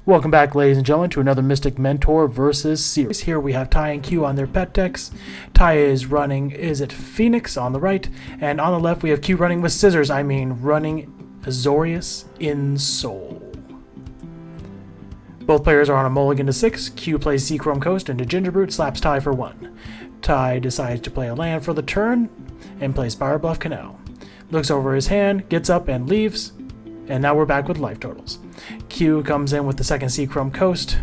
Welcome back, ladies and gentlemen, to another Mystic Mentor versus series. Here we have Ty and Q on their pet decks. Ty is running Izzet Phoenix on the right, and on the left we have Q running with scissors. Running Azorius Ensoul. Both players are on a mulligan to 6. Q plays Seachrome Coast into Gingerbrute, slaps Ty for 1. Ty decides to play a land for the turn and plays Spirebluff Canal. Looks over his hand, gets up and leaves, and now we're back with life totals. Q comes in with the second Seachrome Coast,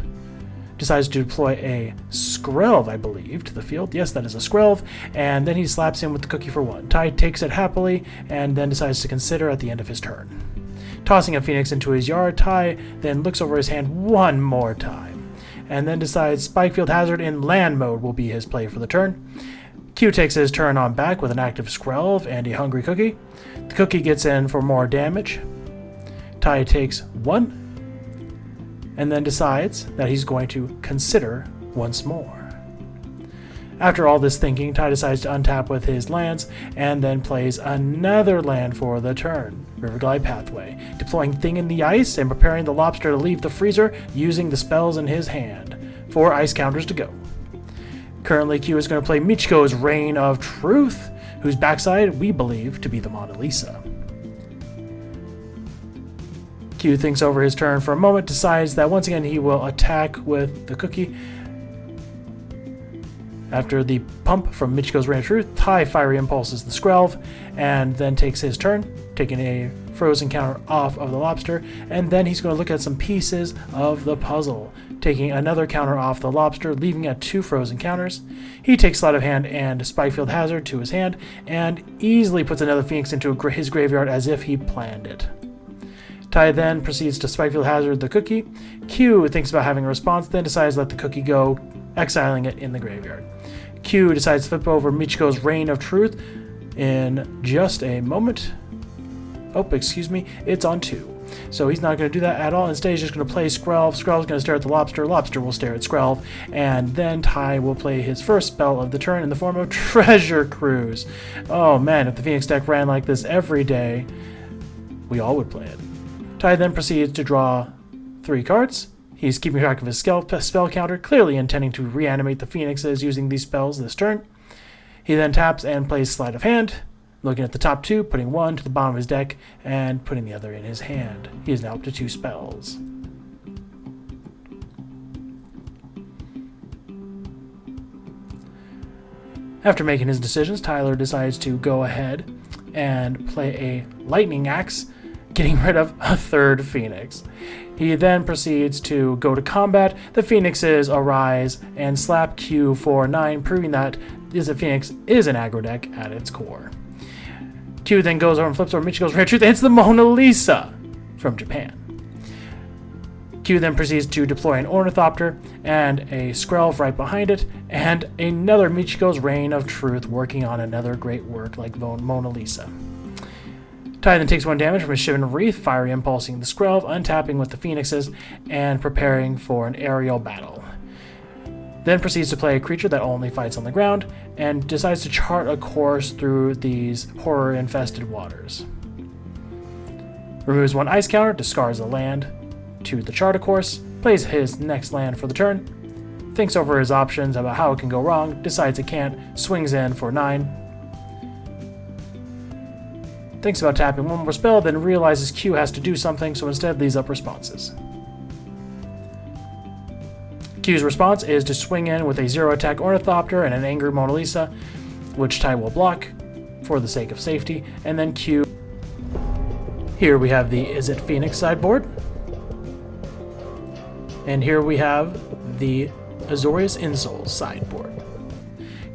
decides to deploy a Skrelv, I believe, to the field. Yes, that is a Skrelv, and then he slaps in with the cookie for 1. Ty takes it happily, and then decides to consider at the end of his turn. Tossing a Phoenix into his yard, Ty then looks over his hand one more time, and then decides Spikefield Hazard in land mode will be his play for the turn. Q takes his turn on back with an active Skrelv and a Hungry Cookie. The cookie gets in for more damage. Ty takes 1, and then decides that he's going to consider once more. After all this thinking, Ty decides to untap with his lands, and then plays another land for the turn, Riverglide Pathway, deploying Thing in the Ice and preparing the Lobster to leave the freezer using the spells in his hand. 4 ice counters to go. Currently, Q is going to play Michiko's Reign of Truth, whose backside we believe to be the Mona Lisa. Q thinks over his turn for a moment, decides that once again he will attack with the cookie. After the pump from Michiko's Reign of Truth, Ty Fiery Impulses the Skrelv, and then takes his turn, taking a frozen counter off of the Lobster, and then he's going to look at some pieces of the puzzle, taking another counter off the Lobster, leaving at 2 frozen counters. He takes Sleight of Hand and Spikefield Hazard to his hand, and easily puts another Phoenix into his graveyard as if he planned it. Ty then proceeds to Spikefield Hazard the cookie. Q thinks about having a response, then decides to let the cookie go, exiling it in the graveyard. Q decides to flip over Michiko's Reign of Truth in just a moment. Oh, excuse me, it's on 2. So he's not going to do that at all. Instead, he's just going to play Skrelv. Skrelv's going to stare at the Lobster. Lobster will stare at Skrelv. And then Ty will play his first spell of the turn in the form of Treasure Cruise. Oh man, if the Phoenix deck ran like this every day, we all would play it. Ty then proceeds to draw 3 cards. He's keeping track of his spell counter, clearly intending to reanimate the Phoenixes using these spells this turn. He then taps and plays Sleight of Hand, looking at the top 2, putting 1 to the bottom of his deck, and putting the other in his hand. He is now up to 2 spells. After making his decisions, Tyler decides to go ahead and play a Lightning Axe, getting rid of a 3rd Phoenix. He then proceeds to go to combat. The Phoenixes arise and slap Q for 9, proving that Izzet Phoenix is an aggro deck at its core. Q then goes over and flips over Michiko's Reign of Truth, and it's the Mona Lisa from Japan. Q then proceeds to deploy an Ornithopter and a Skrelv right behind it, and another Michiko's Reign of Truth working on another great work like Mona Lisa. Ty then takes 1 damage from his Shivan Wreath, Fiery Impulsing the Skrelv, untapping with the Phoenixes, and preparing for an aerial battle. Then proceeds to play a creature that only fights on the ground, and decides to chart a course through these horror-infested waters. Removes 1 ice counter, discards a land to the chart a course, plays his next land for the turn, thinks over his options about how it can go wrong, decides it can't, swings in for 9, thinks about tapping 1 more spell, then realizes Q has to do something, so instead leaves up responses. Q's response is to swing in with a 0-attack Ornithopter and an Angry Mona Lisa, which Ty will block for the sake of safety, and then Q. Here we have the Izzet Phoenix sideboard, and here we have the Azorius Ensoul sideboard.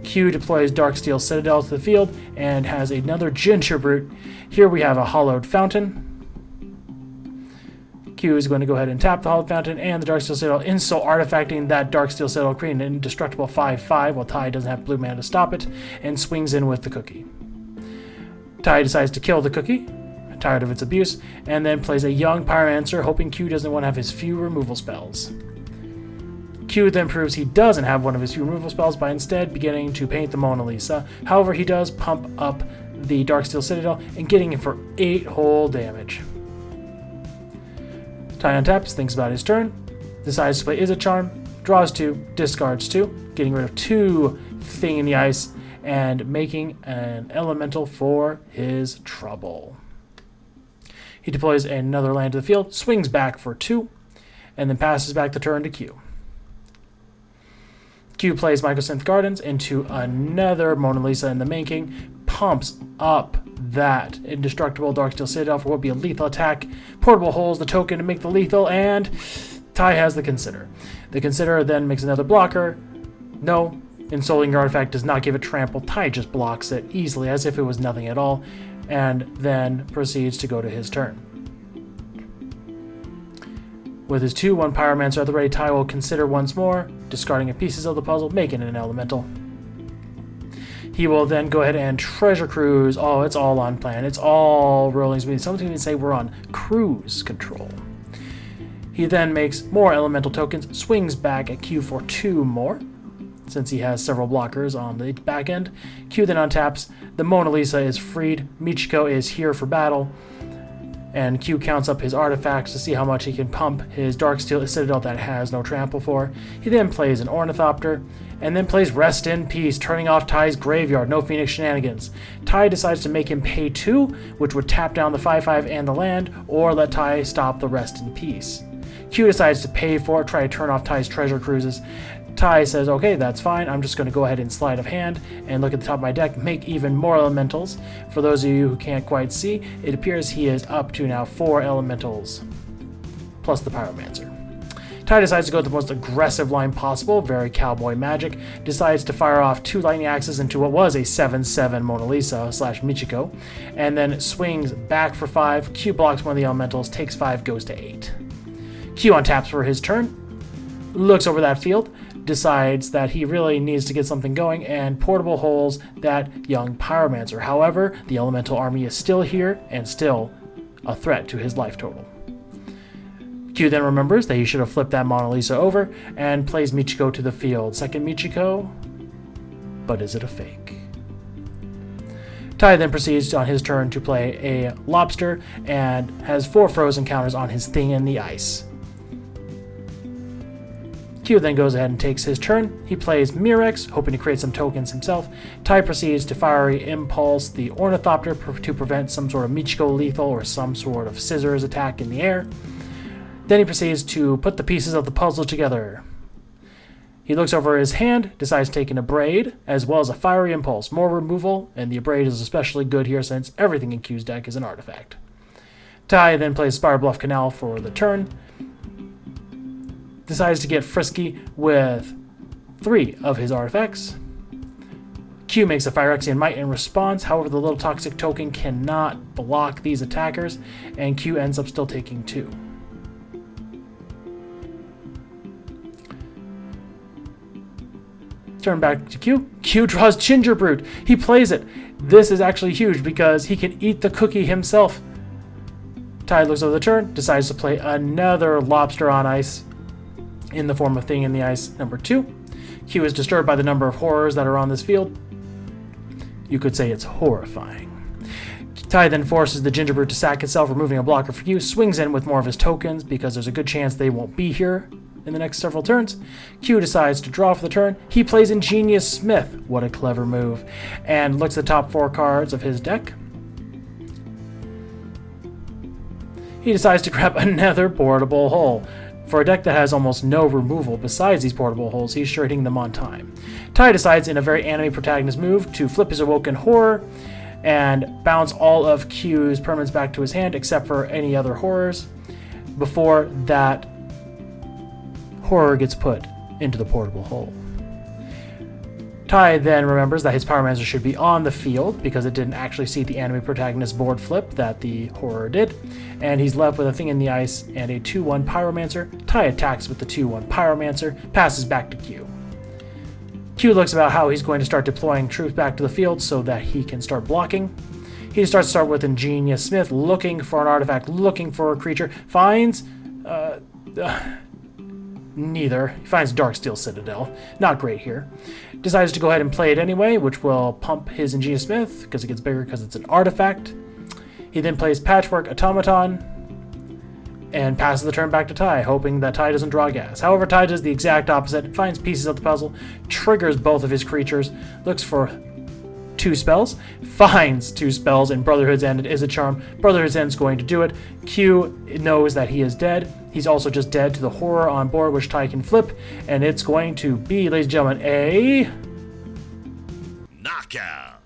Q deploys Darksteel Citadel to the field and has another Gingerbrute. Here we have a Hollowed Fountain. Q is going to go ahead and tap the Hollowed Fountain and the Darksteel Citadel, Ensoul artifacting that Darksteel Citadel, creating an indestructible 5/5 while Ty doesn't have blue mana to stop it, and swings in with the cookie. Ty decides to kill the cookie, tired of its abuse, and then plays a young Pyromancer, hoping Q doesn't want to have his few removal spells. Q then proves he doesn't have one of his few removal spells by instead beginning to paint the Mona Lisa. However, he does pump up the Darksteel Citadel and getting it for 8 whole damage. Ty untaps, thinks about his turn, decides to play Izzet Charm, draws 2, discards 2, getting rid of 2 Thing in the Ice, and making an elemental for his trouble. He deploys another land to the field, swings back for 2, and then passes back the turn to Q. Q plays Mycosynth Gardens into another Mona Lisa in the making, pumps up that indestructible Darksteel Citadel for what would be a lethal attack, portable holes the token to make the lethal, and Ty has the Consider. The Consider then makes another blocker. No, Ensouling your artifact does not give it trample. Ty just blocks it easily as if it was nothing at all, and then proceeds to go to his turn. With his 2/1 Pyromancer at the ready, Ty will consider once more, discarding pieces of the puzzle, making it an elemental. He will then go ahead and Treasure Cruise. Oh, it's all on plan. It's all rolling speed. Some even say we're on cruise control. He then makes more elemental tokens, swings back at Q for 2 more, since he has several blockers on the back end. Q then untaps. The Mona Lisa is freed. Michiko is here for battle. And Q counts up his artifacts to see how much he can pump his Darksteel Citadel that has no trample for. He then plays an Ornithopter, and then plays Rest in Peace, turning off Ty's graveyard. No Phoenix shenanigans. Ty decides to make him pay 2, which would tap down the 5/5 and the land, or let Ty stop the Rest in Peace. Q decides to pay for it, try to turn off Ty's Treasure Cruises. Ty says, okay, that's fine. I'm just going to go ahead and sleight of hand and look at the top of my deck, make even more elementals. For those of you who can't quite see, it appears he is up to now 4 elementals, plus the Pyromancer. Ty decides to go with the most aggressive line possible, very cowboy magic, decides to fire off 2 lightning axes into what was a 7/7 Mona Lisa / Michiko, and then swings back for 5. Q blocks one of the elementals, takes 5, goes to 8. Q untaps for his turn, looks over that field, decides that he really needs to get something going, and portable holes that young Pyromancer. However, the elemental army is still here and still a threat to his life total. Q then remembers that he should have flipped that Mona Lisa over and plays Michiko to the field. Second Michiko, but is it a fake? Ty then proceeds on his turn to play a Lobster and has 4 frozen counters on his Thing in the Ice. Q then goes ahead and takes his turn. He plays Mirex, hoping to create some tokens himself. Ty proceeds to Fiery Impulse the Ornithopter to prevent some sort of Michiko lethal or some sort of scissors attack in the air. Then he proceeds to put the pieces of the puzzle together. He looks over his hand, decides to take an Abrade, as well as a Fiery Impulse. More removal, and the Abrade is especially good here since everything in Q's deck is an artifact. Ty then plays Spire Bluff Canal for the turn. Decides to get frisky with 3 of his artifacts. Q makes a Phyrexian Might in response, however the little toxic token cannot block these attackers, and Q ends up still taking 2. Turn back to Q. Q draws Gingerbrute. He plays it. This is actually huge because he can eat the cookie himself. Ty looks over the turn, decides to play another Lobster on Ice in the form of Thing in the Ice number 2. Q is disturbed by the number of horrors that are on this field. You could say it's horrifying. Ty then forces the Gingerbrute to sack itself, removing a blocker for Q, swings in with more of his tokens because there's a good chance they won't be here in the next several turns. Q decides to draw for the turn. He plays Ingenious Smith. What a clever move. And looks at the top 4 cards of his deck. He decides to grab another portable hole. For a deck that has almost no removal besides these portable holes, he's sure hitting them on time. Ty decides in a very anime protagonist move to flip his Awoken Horror and bounce all of Q's permanents back to his hand except for any other horrors before that horror gets put into the portable hole. Ty then remembers that his Pyromancer should be on the field because it didn't actually see the anime protagonist board flip that the horror did, and he's left with a Thing in the Ice and a 2/1 Pyromancer. Ty attacks with the 2/1 Pyromancer, passes back to Q. Q looks about how he's going to start deploying troops back to the field so that he can start blocking. He starts with Ingenious Smith, looking for an artifact, looking for a creature, finds neither. He finds Darksteel Citadel. Not great here. Decides to go ahead and play it anyway, which will pump his Ingenious Smith because it gets bigger because it's an artifact. He then plays Patchwork Automaton, and passes the turn back to Ty, hoping that Ty doesn't draw gas. However, Ty does the exact opposite, finds pieces of the puzzle, triggers both of his creatures, looks for 2 spells, finds 2 spells in Brotherhood's End and Izzet Charm. Brotherhood's End's going to do it. Q knows that he is dead. He's also just dead to the horror on board, which Ty can flip, and it's going to be, ladies and gentlemen, a knockout.